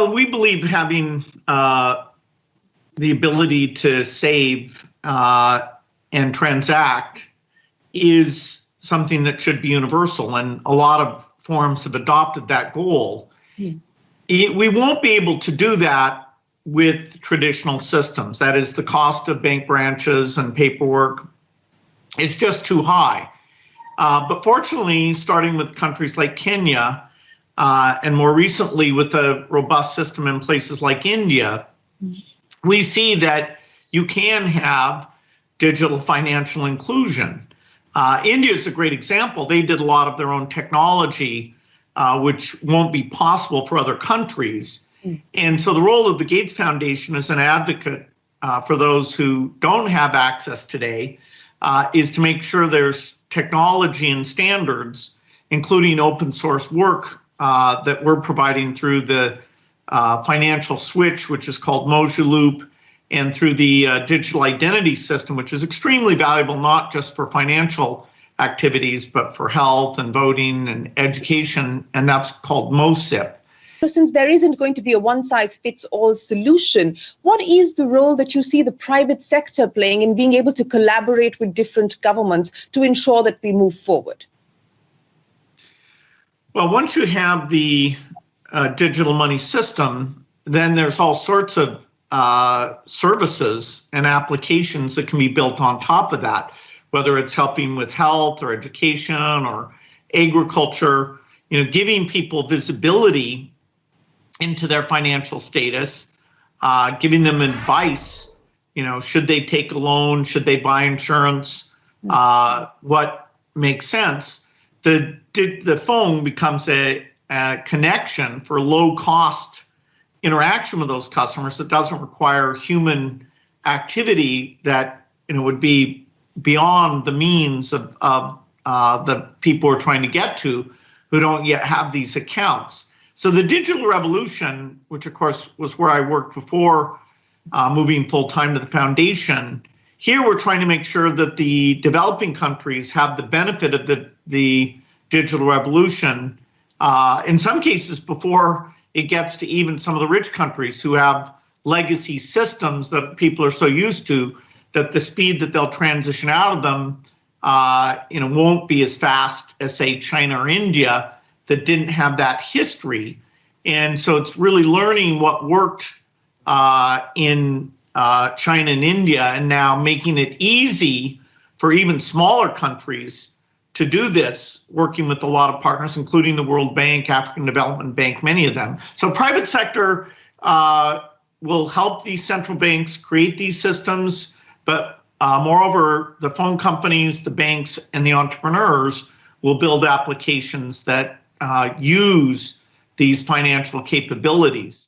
Well, we believe having the ability to save and transact is something that should be universal, and a lot of forums have adopted that goal. We won't be able to do that with traditional systems. That is, the cost of bank branches and paperwork is just too high. But fortunately, starting with countries like Kenya, and more recently with a robust system in places like India, we see that you can have digital financial inclusion. India is a great example. They did a lot of their own technology, which won't be possible for other countries. And so the role of the Gates Foundation as an advocate for those who don't have access today is to make sure there's technology and standards, including open source work that we're providing through the financial switch, which is called Moja Loop, and through the digital identity system, which is extremely valuable, not just for financial activities, but for health and voting and education, and that's called MOSIP. So since there isn't going to be a one-size-fits-all solution, what is the role that you see the private sector playing in being able to collaborate with different governments to ensure that we move forward? Well, once you have the digital money system, then there's all sorts of services and applications that can be built on top of that, whether it's helping with health or education or agriculture, giving people visibility into their financial status, giving them advice, should they take a loan, should they buy insurance, what makes sense. The phone becomes a connection for low cost interaction with those customers that doesn't require human activity that would be beyond the means of the people we're trying to get to who don't yet have these accounts. So the digital revolution, which of course was where I worked before moving full-time to the foundation, here we're trying to make sure that the developing countries have the benefit of the digital revolution, in some cases before it gets to even some of the rich countries who have legacy systems that people are so used to that the speed that they'll transition out of them won't be as fast as, say, China or India that didn't have that history. And so it's really learning what worked in China and India and now making it easy for even smaller countries to do this, working with a lot of partners, including the World Bank, African Development Bank, many of them. So private sector will help these central banks create these systems, but moreover, the phone companies, the banks, and the entrepreneurs will build applications that use these financial capabilities.